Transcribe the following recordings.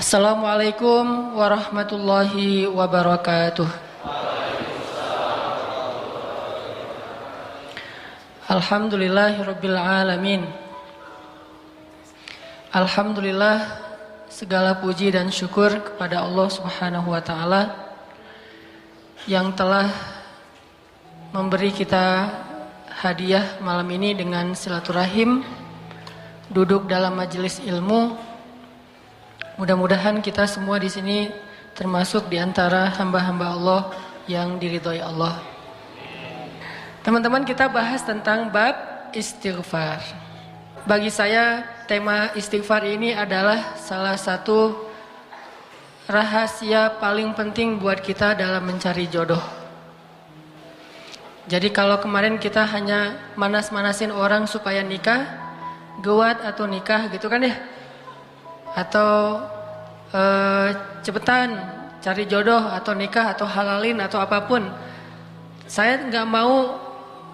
Assalamualaikum warahmatullahi wabarakatuh. Alhamdulillahirabbil alamin. Alhamdulillah, segala puji dan syukur kepada Allah Subhanahu wa taala yang telah memberi kita hadiah malam ini dengan silaturahim, duduk dalam majelis ilmu. Mudah-mudahan kita semua di sini termasuk di antara hamba-hamba Allah yang diridhoi Allah. Teman-teman, kita bahas tentang bab istighfar. Bagi saya, tema istighfar ini adalah salah satu rahasia paling penting buat kita dalam mencari jodoh. Jadi kalau kemarin kita hanya manas-manasin orang supaya nikah, gawat atau nikah gitu kan ya, atau cepetan cari jodoh atau nikah atau halalin atau apapun, saya nggak mau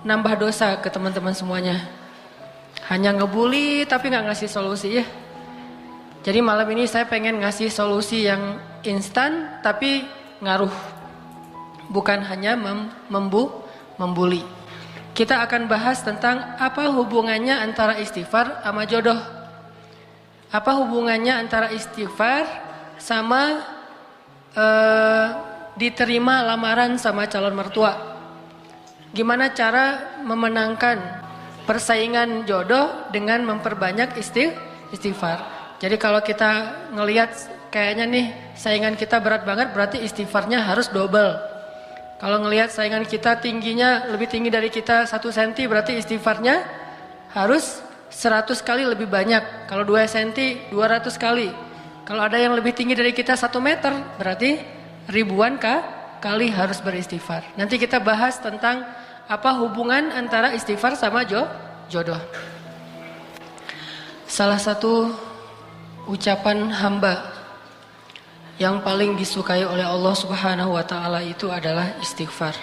nambah dosa ke teman-teman semuanya, hanya ngebully tapi nggak ngasih solusi ya. Jadi malam ini saya pengen ngasih solusi yang instan tapi ngaruh, bukan hanya membuli. Kita akan bahas tentang apa hubungannya antara istighfar sama jodoh. Apa hubungannya antara istighfar sama diterima lamaran sama calon mertua. Gimana cara memenangkan persaingan jodoh dengan memperbanyak istighfar. Jadi kalau kita ngelihat kayaknya nih saingan kita berat banget, berarti istighfarnya harus double. Kalau ngelihat saingan kita tingginya lebih tinggi dari kita 1 cm, berarti istighfarnya harus 100 kali lebih banyak. Kalau 2 cm 200 kali. Kalau ada yang lebih tinggi dari kita 1 meter, berarti ribuan kali harus beristighfar. Nanti kita bahas tentang apa hubungan antara istighfar sama jodoh. Salah satu ucapan hamba yang paling disukai oleh Allah Subhanahu wa taala itu adalah istighfar.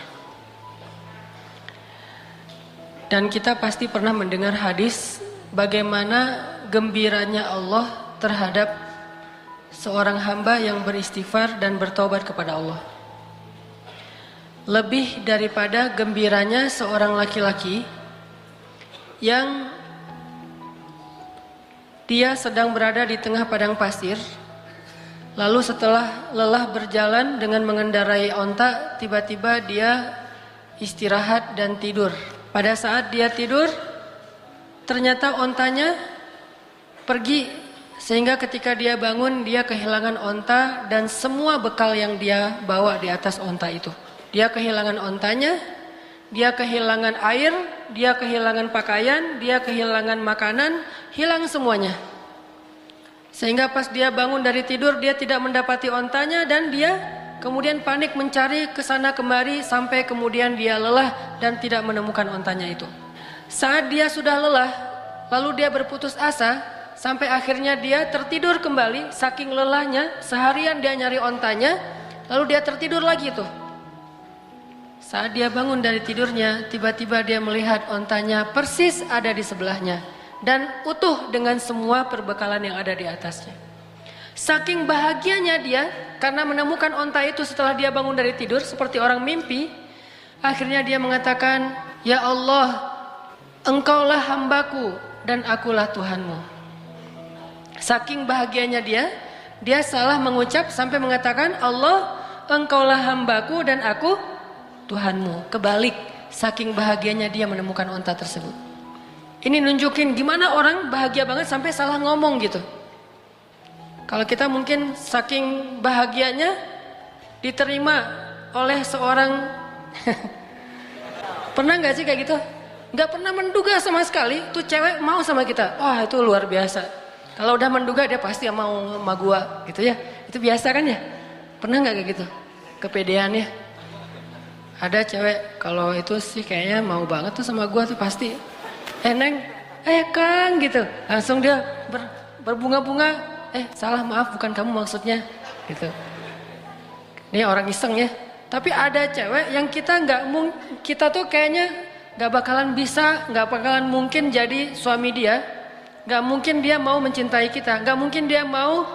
Dan kita pasti pernah mendengar hadis bagaimana gembiranya Allah terhadap seorang hamba yang beristighfar dan bertobat kepada Allah. Lebih daripada gembiranya seorang laki-laki yang dia sedang berada di tengah padang pasir, lalu setelah lelah berjalan dengan mengendarai onta, tiba-tiba dia istirahat dan tidur. Pada saat dia tidur, ternyata ontanya pergi. Sehingga ketika dia bangun, dia kehilangan onta dan semua bekal yang dia bawa di atas onta itu. Dia kehilangan ontanya, dia kehilangan air, dia kehilangan pakaian, dia kehilangan makanan, hilang semuanya. Sehingga pas dia bangun dari tidur, dia tidak mendapati ontanya dan dia kemudian panik mencari ke sana kemari sampai kemudian dia lelah dan tidak menemukan ontanya itu. Saat dia sudah lelah, lalu dia berputus asa, sampai akhirnya dia tertidur kembali, saking lelahnya, seharian dia nyari ontanya, lalu dia tertidur lagi tuh. Saat dia bangun dari tidurnya, tiba-tiba dia melihat ontanya persis ada di sebelahnya dan utuh dengan semua perbekalan yang ada di atasnya. Saking bahagianya dia karena menemukan onta itu setelah dia bangun dari tidur seperti orang mimpi, akhirnya dia mengatakan, "Ya Allah, Engkaulah hambaku dan akulah Tuhanmu." Saking bahagianya dia salah mengucap sampai mengatakan, "Allah, Engkaulah hambaku dan aku Tuhanmu." Kebalik, saking bahagianya dia menemukan onta tersebut. Ini nunjukin gimana orang bahagia banget sampai salah ngomong gitu. Kalau kita mungkin saking bahagianya diterima oleh seorang pernah gak sih kayak gitu? Gak pernah menduga sama sekali tuh cewek mau sama kita. Wah, itu luar biasa. Kalau udah menduga dia pasti mau sama gua gitu ya. Itu biasa kan ya? Pernah gak kayak gitu? Kepedeannya. Ada cewek kalau itu sih kayaknya mau banget tuh sama gua tuh pasti. Neng, Kang gitu. Langsung dia berbunga-bunga. Salah, maaf, bukan kamu maksudnya gitu. Ini orang iseng ya. Tapi ada cewek yang kita tuh kayaknya gak bakalan bisa, gak bakalan mungkin jadi suami dia. Gak mungkin dia mau mencintai kita, gak mungkin dia mau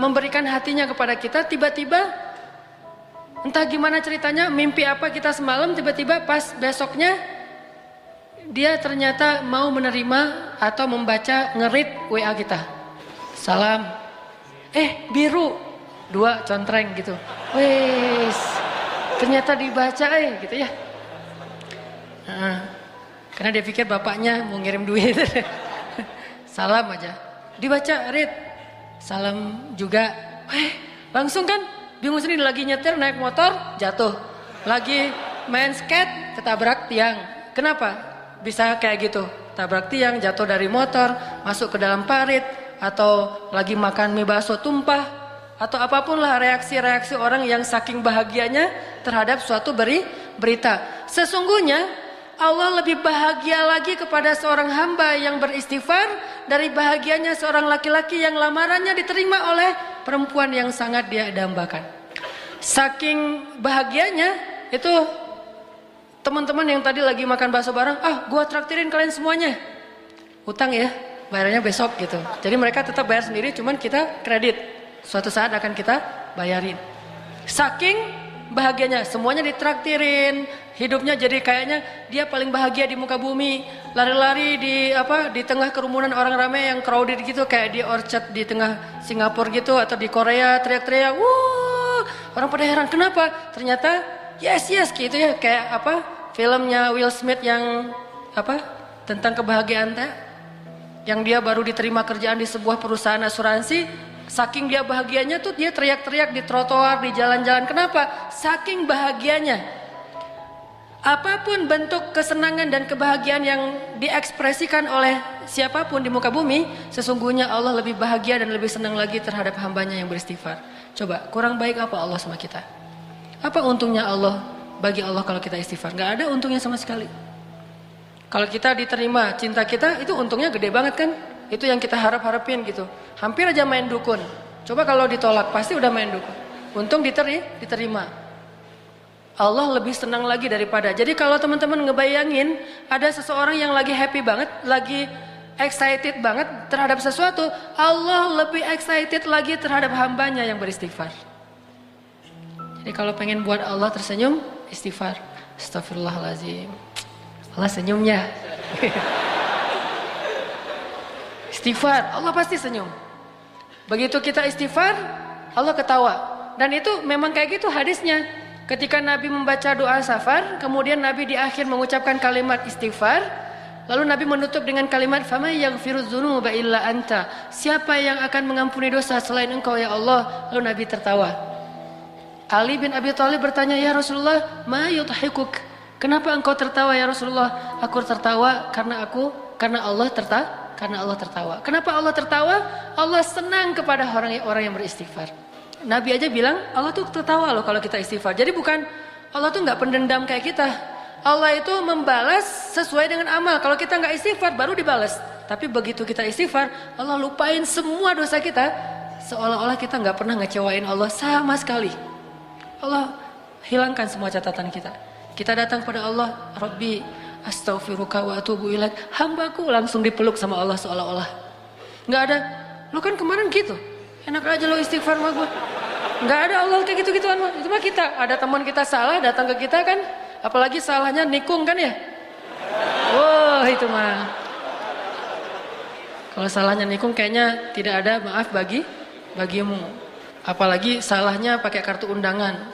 memberikan hatinya kepada kita, tiba-tiba entah gimana ceritanya, mimpi apa kita semalam, tiba-tiba pas besoknya dia ternyata mau menerima atau membaca nge-read WA kita. Salam, biru 2 contreng gitu. Wes, ternyata dibaca gitu ya. Karena dia pikir bapaknya mau ngirim duit. Salam aja, dibaca read, salam juga. Langsung kan bingung sendiri, lagi nyetir naik motor jatuh, lagi main skate ketabrak tiang. Kenapa bisa kayak gitu? Tabrak tiang, jatuh dari motor, masuk ke dalam parit, atau lagi makan mie bakso tumpah, atau apapun lah reaksi-reaksi orang yang saking bahagianya terhadap suatu berita. Sesungguhnya Allah lebih bahagia lagi kepada seorang hamba yang beristighfar dari bahagianya seorang laki-laki yang lamarannya diterima oleh perempuan yang sangat dia dambakan. Saking bahagianya itu, teman-teman yang tadi lagi makan bakso bareng, gua traktirin kalian semuanya. Utang ya, bayarnya besok gitu. Jadi mereka tetap bayar sendiri, cuman kita kredit. Suatu saat akan kita bayarin. Saking bahagianya, semuanya ditraktirin, hidupnya jadi kayaknya dia paling bahagia di muka bumi. Lari-lari di tengah kerumunan orang ramai yang crowded gitu, kayak di Orchard di tengah Singapura gitu, atau di Korea teriak-teriak, wuh, orang pada heran kenapa? Ternyata yes gitu ya, kayak filmnya Will Smith yang tentang kebahagiaan yang dia baru diterima kerjaan di sebuah perusahaan asuransi. Saking dia bahagianya tuh dia teriak-teriak di trotoar, di jalan-jalan. Kenapa? Saking bahagianya. Apapun bentuk kesenangan dan kebahagiaan yang diekspresikan oleh siapapun di muka bumi, sesungguhnya Allah lebih bahagia dan lebih senang lagi terhadap hambanya yang beristighfar. Coba, kurang baik apa Allah sama kita? Apa untungnya Allah bagi Allah kalau kita istighfar? Gak ada untungnya sama sekali. Kalau kita diterima cinta kita, itu untungnya gede banget kan? Itu yang kita harap-harapin gitu. Hampir aja main dukun. Coba kalau ditolak, pasti udah main dukun. Untung diterima. Allah lebih senang lagi daripada. Jadi kalau teman-teman ngebayangin ada seseorang yang lagi happy banget, lagi excited banget terhadap sesuatu, Allah lebih excited lagi terhadap hambanya yang beristighfar. Jadi kalau pengen buat Allah tersenyum, istighfar. Astagfirullahaladzim. Allah senyumnya. Istighfar, Allah pasti senyum. Begitu kita istighfar, Allah ketawa. Dan itu memang kayak gitu hadisnya. Ketika Nabi membaca doa safar, kemudian Nabi di akhir mengucapkan kalimat istighfar, lalu Nabi menutup dengan kalimat famay yaghfirudz dzunuba illa anta. Siapa yang akan mengampuni dosa selain Engkau ya Allah? Lalu Nabi tertawa. Ali bin Abi Thalib bertanya, "Ya Rasulullah, ma yudhikuk?" Kenapa engkau tertawa ya Rasulullah? Aku tertawa karena Allah tertawa. Kenapa Allah tertawa? Allah senang kepada orang yang beristighfar. Nabi aja bilang Allah tuh tertawa loh kalau kita istighfar. Jadi bukan Allah tuh nggak pendendam kayak kita. Allah itu membalas sesuai dengan amal. Kalau kita nggak istighfar baru dibalas. Tapi begitu kita istighfar, Allah lupain semua dosa kita, seolah-olah kita nggak pernah ngecewain Allah sama sekali. Allah hilangkan semua catatan kita. Kita datang pada Allah, Rabbi astaghfiruka wa atubu ilaik. Hambaku langsung dipeluk sama Allah seolah-olah. Nggak ada, lo kan kemarin gitu. Enak aja lo istighfar sama gue. Nggak ada Allah kayak gitu-gituan mah. Itu mah kita, ada teman kita salah datang ke kita kan, apalagi salahnya nikung kan ya. Wah itu mah. Kalau salahnya nikung kayaknya tidak ada maaf bagimu. Apalagi salahnya pakai kartu undangan.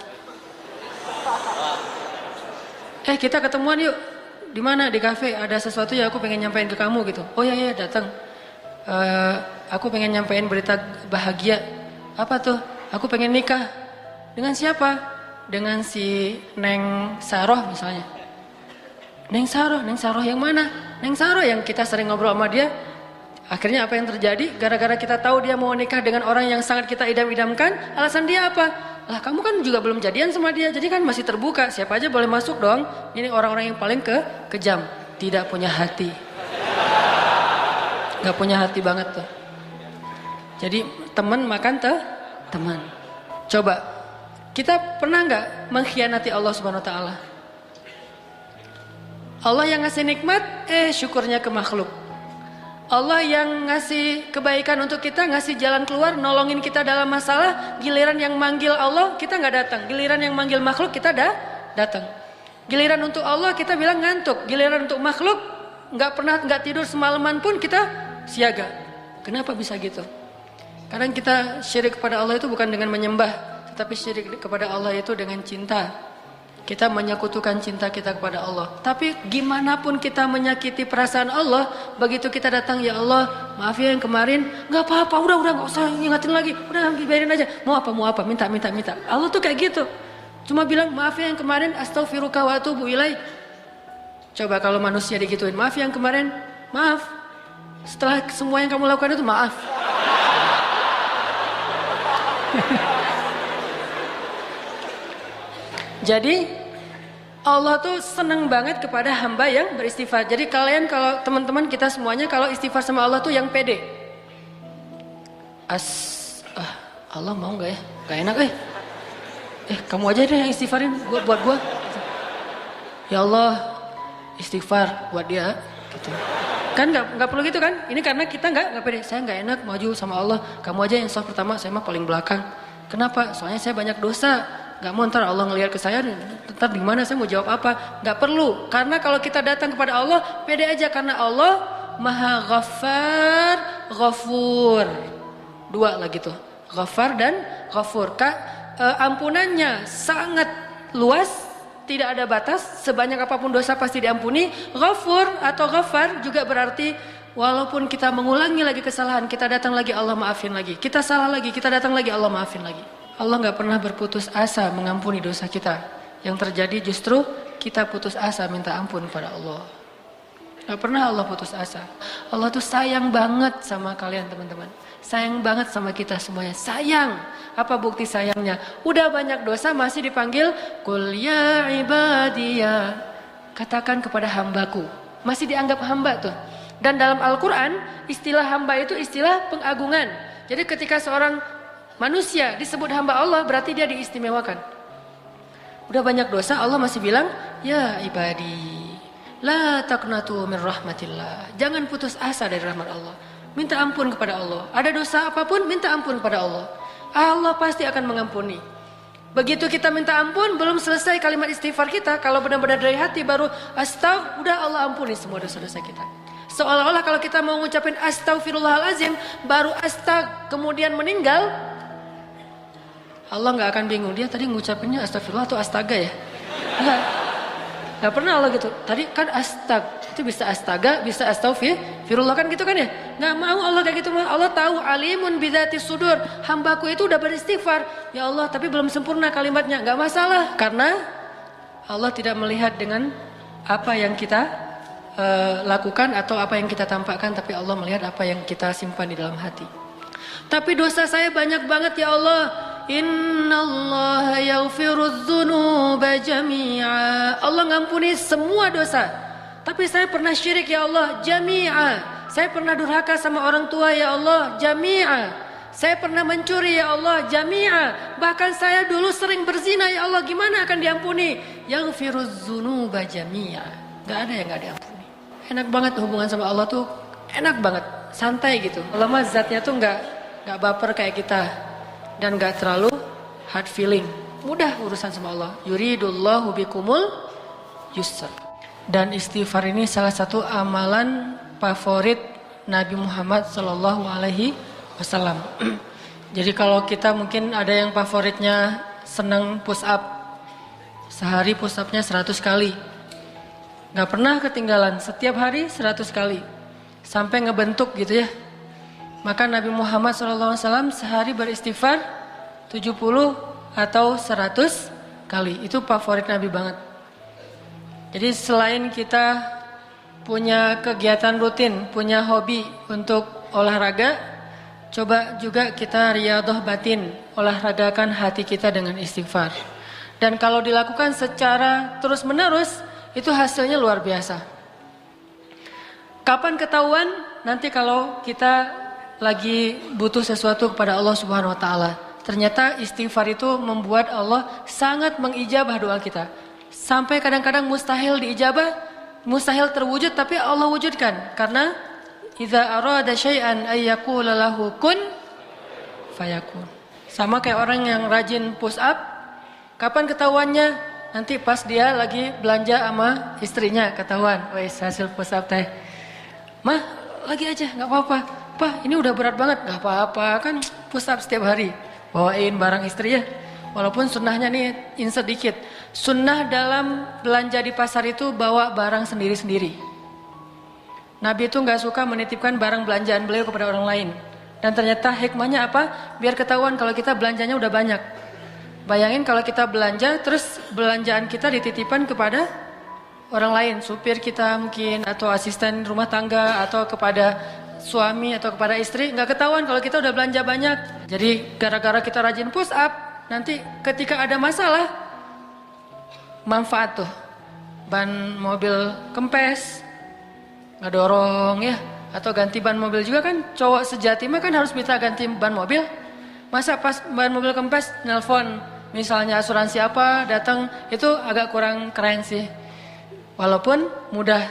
Kita ketemuan yuk. Di mana? Di kafe. Ada sesuatu yang aku pengen nyampein ke kamu gitu. Oh ya datang. Aku pengen nyampein berita bahagia. Apa tuh? Aku pengen nikah. Dengan siapa? Dengan si Neng Saroh misalnya. Neng Saroh yang mana? Neng Saroh yang kita sering ngobrol sama dia. Akhirnya apa yang terjadi? Gara-gara kita tahu dia mau nikah dengan orang yang sangat kita idam-idamkan, alasan dia apa? Lah kamu kan juga belum jadian sama dia, jadi kan masih terbuka, siapa aja boleh masuk dong. Ini orang-orang yang paling kejam, tidak punya hati. Gak punya hati banget tuh. Jadi teman makan teman. Coba, kita pernah gak mengkhianati Allah Subhanahu Wa Taala? Allah yang ngasih nikmat, syukurnya ke makhluk. Allah yang ngasih kebaikan untuk kita, ngasih jalan keluar, nolongin kita dalam masalah. Giliran yang manggil Allah kita nggak datang, giliran yang manggil makhluk kita datang. Giliran untuk Allah kita bilang ngantuk, giliran untuk makhluk nggak tidur semalaman pun kita siaga. Kenapa bisa gitu? Kadang kita syirik kepada Allah itu bukan dengan menyembah, tetapi syirik kepada Allah itu dengan cinta. Kita menyekutukan cinta kita kepada Allah. Tapi gimana pun kita menyakiti perasaan Allah, begitu kita datang, ya Allah, maaf ya yang kemarin, nggak apa-apa, udah nggak usah ingatin lagi, udah biarin aja. Mau apa, minta. Allah tuh kayak gitu. Cuma bilang maaf ya yang kemarin, astaghfiruka wa atubu ilaik. Coba kalau manusia digituin, maaf yang kemarin, maaf. Setelah semua yang kamu lakukan itu maaf. Jadi Allah tuh senang banget kepada hamba yang beristighfar. Jadi kalian, kalau teman-teman kita semuanya, kalau istighfar sama Allah tuh yang pede. Allah mau nggak ya? Gak enak kamu aja deh yang istighfarin buat gua. Ya Allah, istighfar buat dia. Gitu. Kan nggak perlu gitu kan? Ini karena kita nggak pede. Saya nggak enak maju sama Allah. Kamu aja yang soft pertama, saya mah paling belakang. Kenapa? Soalnya saya banyak dosa. Nggak mau ntar Allah ngelihat ke saya, ntar gimana saya mau jawab apa? Nggak perlu. Karena kalau kita datang kepada Allah, pede aja karena Allah Maha Ghaffar, Ghafur. Dua lagi tuh, Ghaffar dan Ghafur. Ampunannya sangat luas. Tidak ada batas, sebanyak apapun dosa pasti diampuni. Ghafur atau Ghaffar juga berarti walaupun kita mengulangi lagi kesalahan, kita datang lagi Allah maafin lagi. Kita salah lagi, kita datang lagi Allah maafin lagi. Allah gak pernah berputus asa mengampuni dosa kita. Yang terjadi justru kita putus asa minta ampun pada Allah. Gak pernah Allah putus asa. Allah tuh sayang banget sama kalian teman-teman. Sayang banget sama kita semuanya. Sayang. Apa bukti sayangnya? Udah banyak dosa masih dipanggil Qul ya ibadiyah. Katakan kepada hambaku. Masih dianggap hamba tuh. Dan dalam Al-Quran istilah hamba itu istilah pengagungan. Jadi ketika seorang manusia disebut hamba Allah berarti dia diistimewakan. Udah banyak dosa Allah masih bilang ya ibadi la taqnatu min rahmatillah. Jangan putus asa dari rahmat Allah. Minta ampun kepada Allah. Ada dosa apapun minta ampun kepada Allah. Allah pasti akan mengampuni. Begitu kita minta ampun, belum selesai kalimat istighfar kita, kalau benar-benar dari hati baru astaghfirullah, udah Allah ampuni semua dosa-dosa kita. Seolah-olah kalau kita mau ngucapin astaghfirullahalazim, baru kemudian meninggal, Allah nggak akan bingung. Dia tadi ngucapinnya astagfirullah atau astaga ya? Nggak pernah Allah gitu. Tadi kan itu bisa astaga, bisa astaghfirullah kan gitu kan ya? Nggak mau Allah kayak gitu. Allah tahu alimun bidzati sudur. Hambaku itu udah beristighfar. Ya Allah, tapi belum sempurna kalimatnya. Nggak masalah, karena Allah tidak melihat dengan apa yang kita lakukan atau apa yang kita tampakkan, tapi Allah melihat apa yang kita simpan di dalam hati. Tapi dosa saya banyak banget ya Allah. Innallaha yaghfirudz dzunuba jami'a. Allah ngampuni semua dosa. Tapi saya pernah syirik ya Allah, jami'a. Saya pernah durhaka sama orang tua ya Allah, jami'a. Saya pernah mencuri ya Allah, jami'a. Bahkan saya dulu sering berzina ya Allah, gimana akan diampuni? Yaghfirudz dzunuba jami'a. Gak ada yang gak diampuni. Enak banget hubungan sama Allah tuh, enak banget, santai gitu. Allah mah zatnya tuh gak baper kayak kita. Dan gak terlalu hard feeling. Mudah urusan sama Allah. Yuridullahu bikumul yusr. Dan istighfar ini salah satu amalan favorit Nabi Muhammad SAW. Jadi kalau kita mungkin ada yang favoritnya senang push up. Sehari push upnya 100 kali. Gak pernah ketinggalan. Setiap hari 100 kali. Sampai ngebentuk gitu ya. Maka Nabi Muhammad SAW sehari beristighfar 70 atau 100 kali. Itu favorit Nabi banget. Jadi selain kita punya kegiatan rutin, punya hobi untuk olahraga, coba juga kita riyadhah batin, olahragakan hati kita dengan istighfar. Dan kalau dilakukan secara terus menerus, itu hasilnya luar biasa. Kapan ketahuan? Nanti kalau kita lagi butuh sesuatu kepada Allah Subhanahu wa taala. Ternyata istighfar itu membuat Allah sangat mengijabah doa kita. Sampai kadang-kadang mustahil diijabah, mustahil terwujud tapi Allah wujudkan karena idza arada syai'an ay yaqula lahu kun fayakun. Sama kayak orang yang rajin push up, kapan ketahuannya? Nanti pas dia lagi belanja sama istrinya ketahuan, wes hasil push up teh. Mah, lagi aja, nggak apa-apa. Pak, ini udah berat banget, nggak apa-apa, kan push up setiap hari. Bawain barang istri ya. Walaupun sunnahnya nih insert dikit. Sunnah dalam belanja di pasar itu bawa barang sendiri-sendiri. Nabi itu nggak suka menitipkan barang belanjaan beliau kepada orang lain. Dan ternyata hikmahnya apa? Biar ketahuan kalau kita belanjanya udah banyak. Bayangin kalau kita belanja, terus belanjaan kita dititipkan kepada orang lain. Supir kita mungkin, atau asisten rumah tangga, atau kepada suami, atau kepada istri. Nggak ketahuan kalau kita udah belanja banyak. Jadi gara-gara kita rajin push up, nanti ketika ada masalah, manfaat tuh. Ban mobil kempes, ngedorong ya, atau ganti ban mobil juga kan. Cowok sejati mah kan harus minta ganti ban mobil. Masa pas ban mobil kempes nelpon misalnya asuransi apa datang, itu agak kurang keren sih. Walaupun mudah.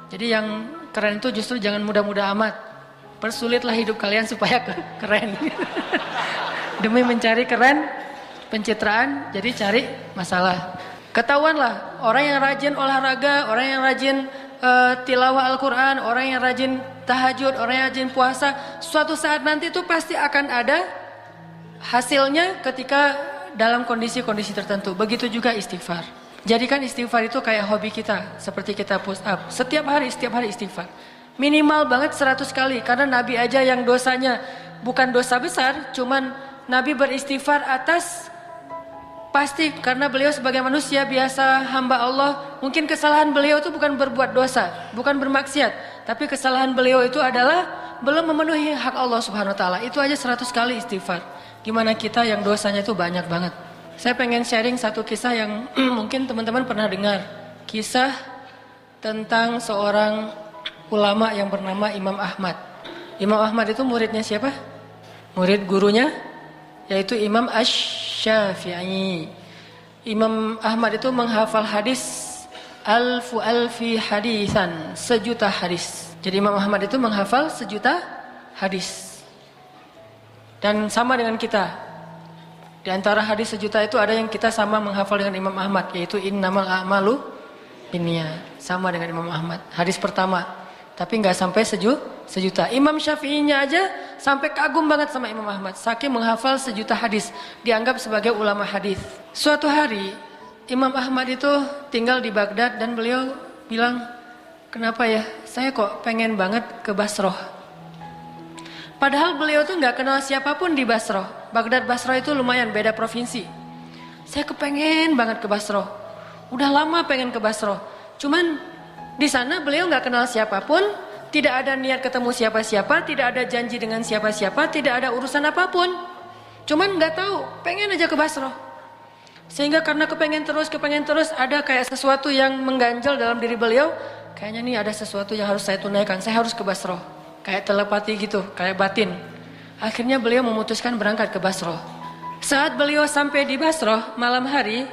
Jadi yang keren itu justru jangan mudah-mudah amat. Persulitlah hidup kalian supaya keren. Demi mencari keren, pencitraan, jadi cari masalah. Ketahuanlah orang yang rajin olahraga, orang yang rajin tilawah Al-Quran, orang yang rajin tahajud, orang yang rajin puasa, suatu saat nanti itu pasti akan ada hasilnya ketika dalam kondisi-kondisi tertentu. Begitu juga istighfar. Jadikan istighfar itu kayak hobi kita, seperti kita push up. Setiap hari istighfar. Minimal banget 100 kali, karena Nabi aja yang dosanya bukan dosa besar, cuman Nabi beristighfar atas, pasti karena beliau sebagai manusia biasa hamba Allah, mungkin kesalahan beliau itu bukan berbuat dosa, bukan bermaksiat, tapi kesalahan beliau itu adalah belum memenuhi hak Allah Subhanahu wa taala. Itu aja 100 kali istighfar. Gimana kita yang dosanya itu banyak banget. Saya pengen sharing satu kisah yang mungkin teman-teman pernah dengar. Kisah tentang seorang ulama yang bernama Imam Ahmad. Imam Ahmad itu muridnya siapa? Murid gurunya yaitu Imam Asy-Syafi'i. Imam Ahmad itu menghafal hadis alfi hadisan, 1.000.000 hadis. Jadi Imam Ahmad itu menghafal 1.000.000 hadis. Dan sama dengan kita. Di antara hadis 1.000.000 itu ada yang kita sama menghafal dengan Imam Ahmad, yaitu innamal a'malu binniyat. Sama dengan Imam Ahmad. Hadis pertama. Tapi nggak sampai 1.000.000. Imam Syafi'inya aja sampai kagum banget sama Imam Ahmad. Saking menghafal 1.000.000 hadis. Dianggap sebagai ulama hadis. Suatu hari Imam Ahmad itu tinggal di Baghdad dan beliau bilang, kenapa ya saya kok pengen banget ke Basrah. Padahal beliau tuh nggak kenal siapapun di Basrah. Baghdad Basrah itu lumayan beda provinsi. Saya kepengen banget ke Basrah. Udah lama pengen ke Basrah. Cuman di sana beliau nggak kenal siapapun, tidak ada niat ketemu siapa-siapa, tidak ada janji dengan siapa-siapa, tidak ada urusan apapun. Cuman nggak tahu, pengen aja ke Basrah. Sehingga karena kepengen terus, ada kayak sesuatu yang mengganjal dalam diri beliau. Kayaknya nih ada sesuatu yang harus saya tunaikan, saya harus ke Basrah. Kayak telepati gitu, kayak batin. Akhirnya beliau memutuskan berangkat ke Basrah. Saat beliau sampai di Basrah malam hari,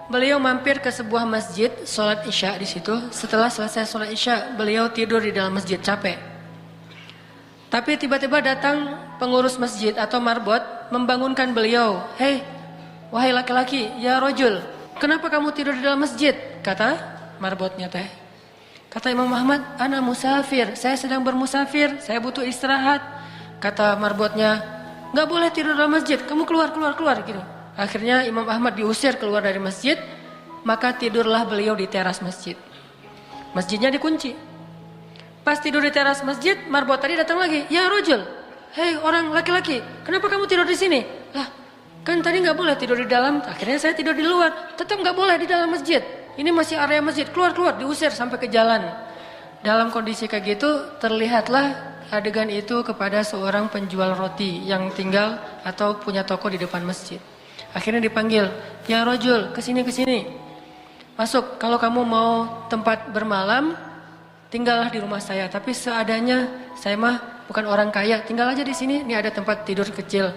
beliau mampir ke sebuah masjid, sholat isya di situ. Setelah selesai sholat isya, beliau tidur di dalam masjid, capek. Tapi tiba-tiba datang pengurus masjid atau marbot membangunkan beliau. Hei, wahai laki-laki, ya rojul, kenapa kamu tidur di dalam masjid? Kata marbotnya teh. Kata Imam Ahmad, ana musafir, saya sedang bermusafir, saya butuh istirahat. Kata marbotnya, nggak boleh tidur dalam masjid, kamu keluar gitu. Akhirnya Imam Ahmad diusir keluar dari masjid, maka tidurlah beliau di teras masjid. Masjidnya dikunci. Pas tidur di teras masjid, marbot tadi datang lagi. Ya rojul, hei orang laki-laki, kenapa kamu tidur di sini? Lah, kan tadi nggak boleh tidur di dalam. Akhirnya saya tidur di luar. Tetap nggak boleh di dalam masjid. Ini masih area masjid. Keluar, diusir sampai ke jalan. Dalam kondisi kayak gitu, terlihatlah adegan itu kepada seorang penjual roti yang tinggal atau punya toko di depan masjid. Akhirnya dipanggil, ya rojul, kesini. Masuk, kalau kamu mau tempat bermalam, tinggallah di rumah saya. Tapi seadanya, saya mah bukan orang kaya, tinggal aja di sini. Ini ada tempat tidur kecil.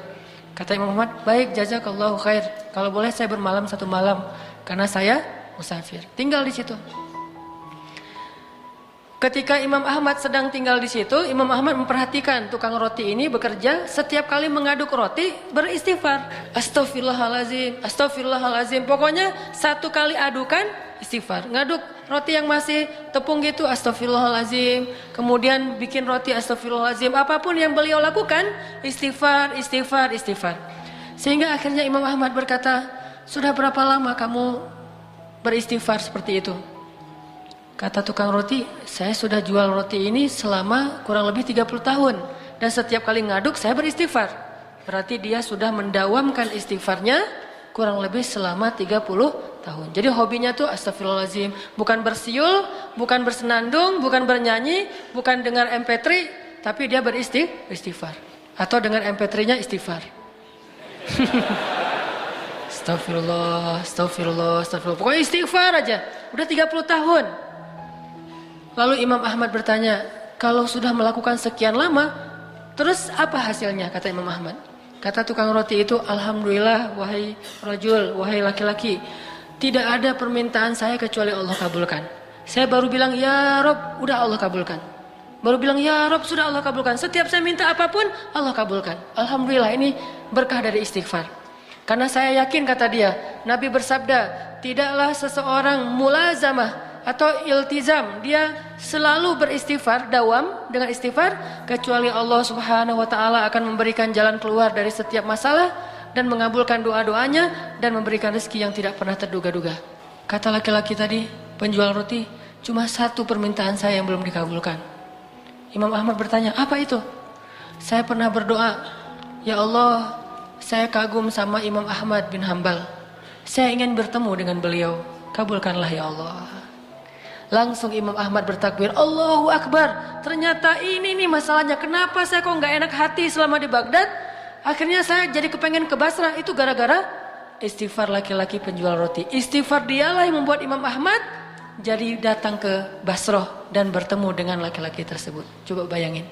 Kata Imam Muhammad, baik, jazakallahu khair. Kalau boleh saya bermalam 1 malam, karena saya musafir. Tinggal di situ. Ketika Imam Ahmad sedang tinggal di situ, Imam Ahmad memperhatikan tukang roti ini bekerja, setiap kali mengaduk roti beristighfar. Astagfirullahalazim, astagfirullahalazim. Pokoknya satu kali adukan istighfar. Ngaduk roti yang masih tepung gitu, astagfirullahalazim. Kemudian bikin roti, astagfirullahalazim. Apapun yang beliau lakukan, istighfar, istighfar, istighfar. Sehingga akhirnya Imam Ahmad berkata, sudah berapa lama kamu beristighfar seperti itu? Kata tukang roti, saya sudah jual roti ini selama kurang lebih 30 tahun. Dan setiap kali ngaduk saya beristighfar. Berarti dia sudah mendawamkan istighfarnya kurang lebih selama 30 tahun. Jadi hobinya tuh astagfirullahaladzim. Bukan bersiul, bukan bersenandung, bukan bernyanyi, bukan dengar MP3. Tapi dia beristighfar. Atau dengar MP3-nya istighfar. Astagfirullah, astagfirullah, astagfirullah. Pokoknya istighfar aja. Udah 30 tahun. Lalu Imam Ahmad bertanya, kalau sudah melakukan sekian lama, terus apa hasilnya? Kata Imam Ahmad. Kata tukang roti itu, alhamdulillah wahai rajul, wahai laki-laki, tidak ada permintaan saya kecuali Allah kabulkan. Saya baru bilang ya Rob, udah Allah kabulkan. Baru bilang ya Rob, sudah Allah kabulkan. Setiap saya minta apapun, Allah kabulkan. Alhamdulillah, ini berkah dari istighfar. Karena saya yakin, kata dia, Nabi bersabda, tidaklah seseorang mulazamah atau iltizam, dia selalu beristighfar, dawam dengan istighfar, kecuali Allah Subhanahu wa taala akan memberikan jalan keluar dari setiap masalah dan mengabulkan doa-doanya dan memberikan rezeki yang tidak pernah terduga-duga. Kata laki-laki tadi, penjual roti, cuma satu permintaan saya yang belum dikabulkan. Imam Ahmad bertanya, apa itu? Saya pernah berdoa, ya Allah, saya kagum sama Imam Ahmad bin Hambal. Saya ingin bertemu dengan beliau. Kabulkanlah ya Allah. Langsung Imam Ahmad bertakbir, Allahu Akbar. Ternyata ini nih masalahnya. Kenapa saya kok nggak enak hati selama di Baghdad? Akhirnya saya jadi kepengen ke Basrah. Itu gara-gara istighfar laki-laki penjual roti. Istighfar dialah yang membuat Imam Ahmad jadi datang ke Basrah dan bertemu dengan laki-laki tersebut. Coba bayangin.